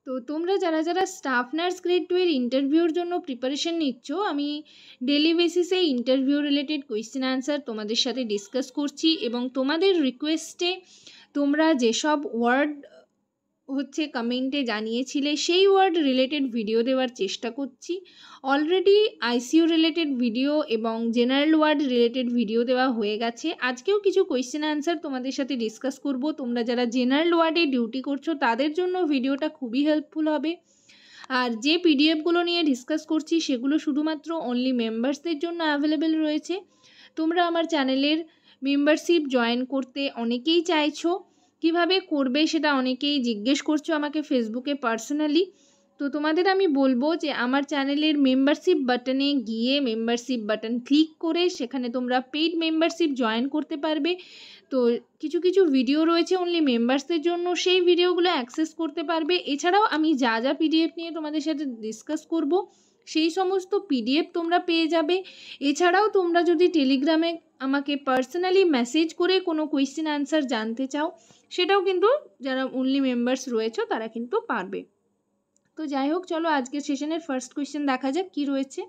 তো তোমরা যারা যারা স্টাফ নার্স গ্রেড 2 এর ইন্টারভিউর জন্য প্রিপারেশন নিচ্ছ, আমি ডেলি বেসিসে ইন্টারভিউ রিলেটেড কোয়েশ্চেন আনসার তোমাদের সাথে ডিসকাস করছি এবং তোমাদের রিকোয়েস্টে তোমরা যেসব ওয়ার্ড হচ্ছে কমেন্টে জানিয়েছিলে সেই ওয়ার্ড রিলেটেড ভিডিও দেওয়ার চেষ্টা করছি। অলরেডি আইসিইউ রিলেটেড ভিডিও এবং জেনারেল ওয়ার্ড রিলেটেড ভিডিও দেওয়া হয়ে গেছে। আজকেও কিছু কোয়েশ্চেন আনসার তোমাদের সাথে ডিসকাস করব। তোমরা যারা জেনারেল ওয়ার্ডে ডিউটি করছো তাদের জন্য ভিডিওটা খুবই হেল্পফুল হবে। আর যে পিডিএফগুলো নিয়ে ডিসকাস করছি সেগুলো শুধুমাত্র অনলি মেম্বার্সদের জন্য অ্যাভেলেবেল রয়েছে। তোমরা আমার চ্যানেলের মেম্বারশিপ জয়েন করতে অনেকেই চাইছো, কিভাবে করবে সেটা অনেকেই জিজ্ঞেস করছো আমাকে ফেসবুকে পার্সোনালি। তো তোমাদের আমি বলবো যে আমার চ্যানেলের মেম্বারশিপ বাটনে গিয়ে মেম্বারশিপ বাটন ক্লিক করে সেখানে তোমরা পেইড মেম্বারশিপ জয়েন করতে পারবে। তো কিছু কিছু ভিডিও রয়েছে অনলি মেম্বার্সদের জন্য, সেই ভিডিওগুলো অ্যাক্সেস করতে পারবে। এছাড়াও আমি যা যা পিডিএফ নিয়ে তোমাদের সাথে ডিসকাস করব সেই সমস্ত পিডিএফ তোমরা পেয়ে যাবে। এছাড়াও তোমরা যদি টেলিগ্রামে আমাকে পার্সোনালি মেসেজ করে কোনো কোয়েশ্চেন আনসার জানতে চাও সেটাও কিন্তু যারা অনলি মেম্বার্স রয়েছে তারা কিন্তু পারবে। তো যাই হোক, চলো আজকের সেশনের ফার্স্ট কোয়েশ্চেন দেখা যাক কি রয়েছে।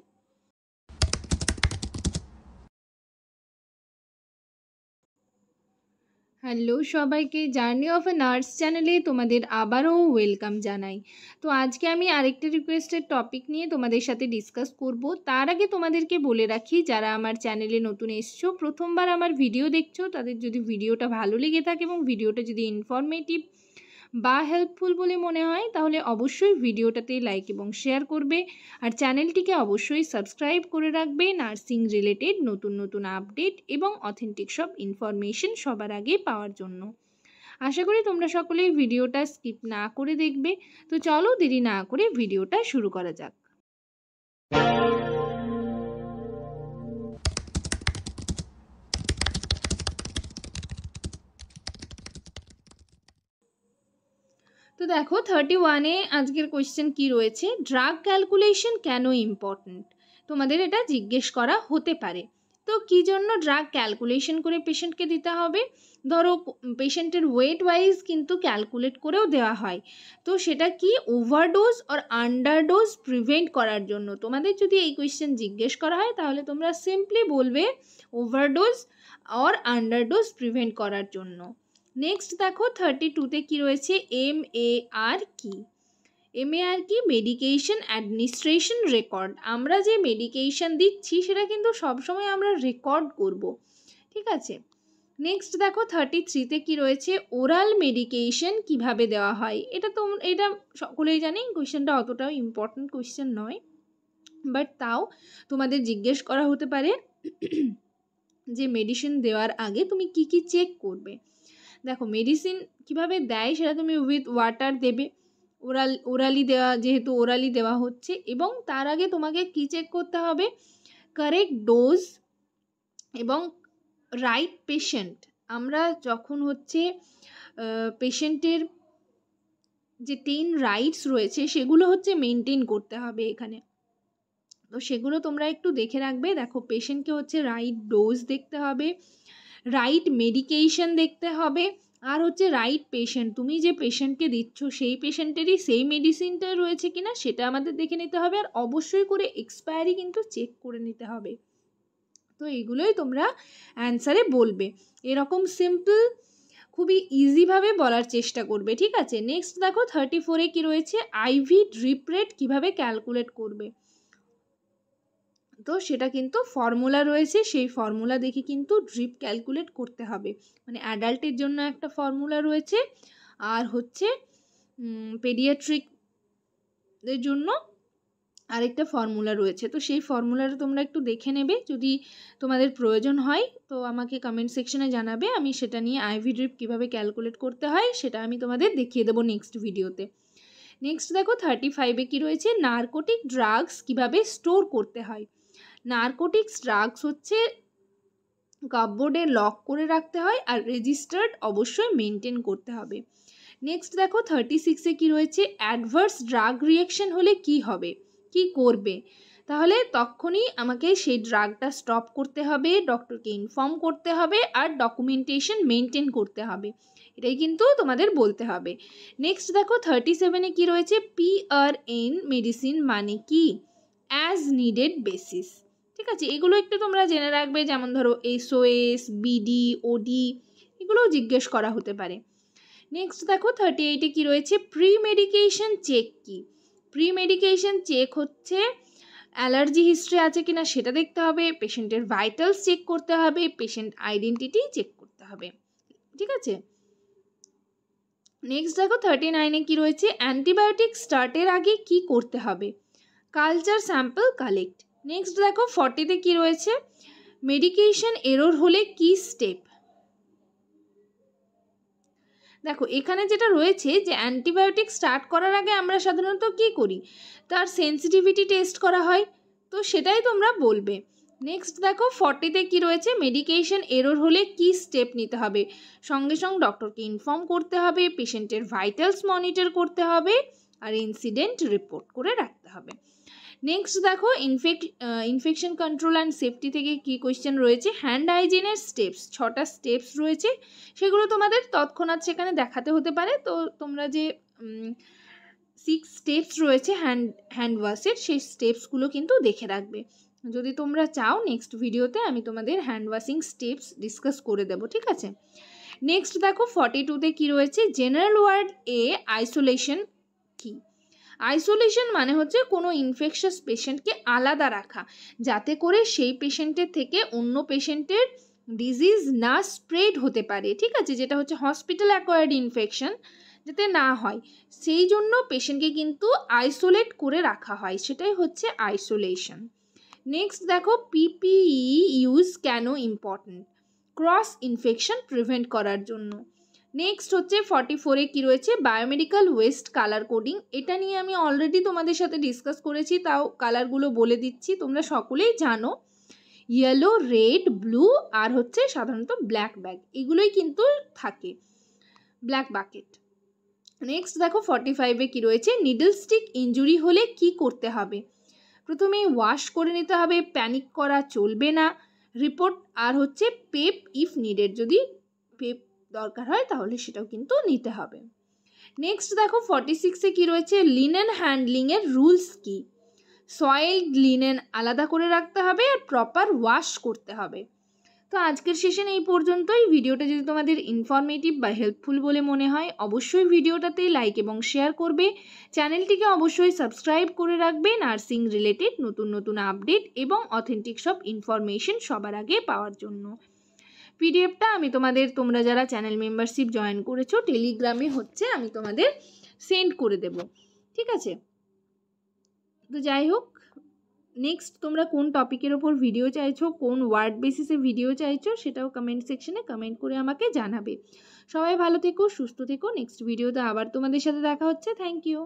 হ্যালো সবাইকে, জার্নি অফ এ নার্স চ্যানেলে তোমাদের আবারও ওয়েলকাম জানাই। তো আজকে আমি আরেকটা রিকোয়েস্টেড টপিক নিয়ে তোমাদের সাথে ডিসকাস করব। তার আগে তোমাদেরকে বলে রাখি, যারা আমার চ্যানেলে নতুন এসছো, প্রথমবার আমার ভিডিও দেখছো, তাদের যদি ভিডিওটা ভালো লেগে থাকে এবং ভিডিওটা যদি ইনফরমেটিভ বা হেল্পফুল বলে মনে হয় তাহলে অবশ্যই ভিডিওটাতে লাইক এবং শেয়ার করবে। আর চ্যানেলটিকে অবশ্যই সাবস্ক্রাইব করে রাখবে নার্সিং রিলেটেড নতুন নতুন আপডেট এবং অথেন্টিক সব ইনফরমেশন সবার আগে পাওয়ার জন্য। আশা করি তোমরা সকলেই ভিডিওটা স্কিপ না করে দেখবে। তো চলো দেরি না করে ভিডিওটা শুরু করা যাক। তো দেখো 31-এ আজকের কোয়েশ্চেন কি রয়েছে, ড্রাগ ক্যালকুলেশন কেন ইম্পর্ট্যান্ট, তোমাদের এটা জিজ্ঞেস করা হতে পারে। তো কী জন্য ড্রাগ ক্যালকুলেশন করে পেশেন্টকে দিতে হবে? ধরো পেশেন্টের ওয়েট ওয়াইজ কিন্তু ক্যালকুলেট করেও দেওয়া হয়। তো সেটা কি ওভারডোজ আর আন্ডারডোজ প্রিভেন্ট করার জন্য। তোমাদের যদি এই কোয়েশ্চেন জিজ্ঞেস করা হয় তাহলে তোমরা সিম্পলি বলবে ওভারডোজ আর আন্ডারডোজ প্রিভেন্ট করার জন্য। নেক্সট দেখো 32-তে কি রয়েছে, MAR কি? MAR কি? Medication administration record. আমরা যে মেডিকেশন দিচ্ছি সেটা কিন্তু সবসময় আমরা রেকর্ড করব, ঠিক আছে। নেক্সট দেখো 33-তে কি রয়েছে, ওরাল মেডিকেশন কিভাবে দেওয়া হয়। এটা সকলেই জানি, কোয়েশ্চেনটা অতটাও ইম্পর্টেন্ট কোয়েশ্চেন নয়, বাট তাও তোমাদের জিজ্ঞেস করা হতে পারে যে মেডিসিন দেওয়ার আগে তুমি কি কি চেক করবে। দেখো মেডিসিন কিভাবে দেয় সেটা তুমি উইথ ওয়াটার দেবে, ওরালি দেওয়া, যেহেতু ওরালি দেওয়া হচ্ছে। এবং তার আগে তোমাকে কি চেক করতে হবে, কারেক্ট ডোজ এবং রাইট পেশেন্ট। আমরা যখন হচ্ছে পেশেন্টের যে 10 রাইটস রয়েছে সেগুলো হচ্ছে মেনটেন করতে হবে এখানে। তো সেগুলো তোমরা একটু দেখে রাখবে। দেখো পেশেন্টকে হচ্ছে রাইট ডোজ দেখতে হবে, রাইট মেডিকেশন দেখতে হবে, আর হচ্ছে রাইট পেশেন্ট, তুমি যে পেশেন্টকে দিচ্ছ সেই পেশেন্টেরই সেই মেডিসিনটা রয়েছে কিনা সেটা আমাদের দেখে নিতে হবে। আর অবশ্যই করে এক্সপায়ারি কিন্তু চেক করে নিতে হবে। তো এগুলোই তোমরা অ্যান্সারে বলবে, এরকম সিম্পল খুবই ইজিভাবে বলার চেষ্টা করবে, ঠিক আছে। নেক্সট দেখো 34-এ কি রয়েছে, আইভি ড্রিপ রেট কীভাবে ক্যালকুলেট করবে। তো সেটা কিন্তু ফর্মুলা রয়েছে, সেই ফর্মুলা দেখে কিন্তু ড্রিপ ক্যালকুলেট করতে হবে। মানে অ্যাডাল্টের জন্য একটা ফর্মুলা রয়েছে আর হচ্ছে পেডিয়াট্রিকদের জন্য আরেকটা ফর্মুলা রয়েছে। তো সেই ফর্মুলাটা তোমরা একটু দেখে নেবে, যদি তোমাদের প্রয়োজন হয় তো আমাকে কমেন্ট সেকশনে জানাবে, আমি সেটা নিয়ে আইভি ড্রিপ কীভাবে ক্যালকুলেট করতে হয় সেটা আমি তোমাদের দেখিয়ে দেবো নেক্সট ভিডিওতে। নেক্সট দেখো 35-এ কি রয়েছে, নার্কোটিক ড্রাগস কীভাবে স্টোর করতে হয়। নার্কোটিক্স ড্রাগস হচ্ছে কাপবোর্ডে লক করে রাখতে হয় আর রেজিস্টার্ড অবশ্যই মেনটেন করতে হবে। নেক্সট দেখো 36-এ কি রয়েছে, অ্যাডভার্স ড্রাগ রিয়াকশন হলে কি হবে, কি করবে। তাহলে তখনই আমাকে সেই ড্রাগটা স্টপ করতে হবে, ডক্টরকে ইনফর্ম করতে হবে আর ডকুমেন্টেশন মেনটেন করতে হবে। এটাই কিন্তু তোমাদের বলতে হবে। নেক্সট দেখো 37-এ কী রয়েছে, PRN মেডিসিন মানে কি, অ্যাজ নিডেড বেসিস। ঠিক আছে, এগুলো একটু তোমরা জেনে রাখবে, যেমন ধরো SOS, BD, OD এগুলোও জিজ্ঞেস করা হতে পারে। নেক্সট দেখো 38-এ কী রয়েছে, প্রি মেডিকেশন চেক কি। প্রি মেডিকেশন চেক হচ্ছে অ্যালার্জি হিস্ট্রি আছে কিনা সেটা দেখতে হবে, পেশেন্টের ভাইটালস চেক করতে হবে, পেশেন্ট আইডেন্টিটি চেক করতে হবে। ঠিক আছে, নেক্সট দেখো 39-এ কী রয়েছে, অ্যান্টিবায়োটিক স্টার্টের আগে কি করতে হবে, কালচার স্যাম্পল কালেক্ট। নেক্সট দেখো 40-তে কী রয়েছে, মেডিকেশন এরর হলে কি স্টেপ। দেখো এখানে যেটা রয়েছে যে অ্যান্টিবায়োটিক স্টার্ট করার আগে আমরা সাধারণত কী করি, তার সেন্সিটিভিটি টেস্ট করা হয়, তো সেটাই তোমরা বলবে। নেক্সট দেখো 40-তে কী রয়েছে, মেডিকেশন এরর হলে কি স্টেপ নিতে হবে, সঙ্গে সঙ্গে ডক্টরকে ইনফর্ম করতে হবে, পেশেন্টের ভাইটালস মনিটর করতে হবে, আর ইনসিডেন্ট রিপোর্ট করে রাখতে হবে। নেক্সট দেখো ইনফেকশন কন্ট্রোল অ্যান্ড সেফটি থেকে কি কোয়েশ্চেন রয়েছে, হ্যান্ড হাইজিনের স্টেপস, 6টা স্টেপস রয়েছে, সেগুলো তোমাদের তৎক্ষণাৎ সেখানে দেখাতে হতে পারে। তো তোমরা যে 6 স্টেপস রয়েছে হ্যান্ড ওয়াশের, সেই স্টেপসগুলো কিন্তু দেখে রাখবে। যদি তোমরা চাও নেক্সট ভিডিওতে আমি তোমাদের হ্যান্ড ওয়াশিং স্টেপস ডিসকাস করে দেবো। ঠিক আছে, নেক্সট দেখো 42-তে কী রয়েছে, জেনারেল ওয়ার্ড এ আইসোলেশন কি। আইসোলেশন মানে হচ্ছে কোনো ইনফেকশাস পেশেন্টকে আলাদা রাখা, যাতে করে সেই পেশেন্টের থেকে অন্য পেশেন্টের ডিজিজ না স্প্রেড হতে পারে। ঠিক আছে, যেটা হচ্ছে হসপিটাল অ্যাকোয়ার্ড ইনফেকশন যাতে না হয়, সেই জন্য পেশেন্টকে কিন্তু আইসোলেট করে রাখা হয়, সেটাই হচ্ছে আইসোলেশন। নেক্সট দেখো PPE ইউজ কেন ইম্পর্ট্যান্ট, ক্রস ইনফেকশন প্রিভেন্ট করার জন্য। নেক্সট হচ্ছে 44-এ কী রয়েছে, বায়োমেডিক্যাল ওয়েস্ট কালার কোডিং। এটা নিয়ে আমি অলরেডি তোমাদের সাথে ডিসকাস করেছি, তাও কালারগুলো বলে দিচ্ছি, তোমরা সকলেই জানো, ইয়েলো, রেড, ব্লু আর হচ্ছে সাধারণত ব্ল্যাক ব্যাগ, এগুলোই কিন্তু থাকে, ব্ল্যাক বাকেট। নেক্সট দেখো 45-এ কী রয়েছে, নিডল স্টিক ইনজুরি হলে কি করতে হবে, প্রথমেই ওয়াশ করে নিতে হবে, প্যানিক করা চলবে না, রিপোর্ট আর হচ্ছে পেপ ইফ নিডেড, যদি পেপ দরকার হয় তাহলে সেটাও কিন্তু নিতে হবে। নেক্সট দেখো 46-এ কী রয়েছে, লিনেন হ্যান্ডলিংয়ের রুলস কি, সয়েলড লিনেন আলাদা করে রাখতে হবে আর প্রপার ওয়াশ করতে হবে। তো আজকের সেশন এই পর্যন্তই। ভিডিওটা যদি তোমাদের ইনফরমেটিভ বা হেল্পফুল বলে মনে হয় অবশ্যই ভিডিওটাতে লাইক এবং শেয়ার করবে, চ্যানেলটিকে অবশ্যই সাবস্ক্রাইব করে রাখবে নার্সিং রিলেটেড নতুন নতুন আপডেট এবং অথেন্টিক সব ইনফরমেশন সবার আগে পাওয়ার জন্য। পিডিএফটা আমি তোমরা যারা চ্যানেল মেম্বারশিপ জয়েন করেছো টেলিগ্রামে হচ্ছে আমি তোমাদের সেন্ড করে দেব। ঠিক আছে, তো যাই হোক, নেক্সট তোমরা কোন টপিকের ওপর ভিডিও চাইছো, কোন ওয়ার্ড বেসিসে ভিডিও চাইছো, সেটাও কমেন্ট সেকশনে কমেন্ট করে আমাকে জানাবে। সবাই ভালো থেকো, সুস্থ থেকো। নেক্সট ভিডিওতে আবার তোমাদের সাথে দেখা হচ্ছে। Thank you.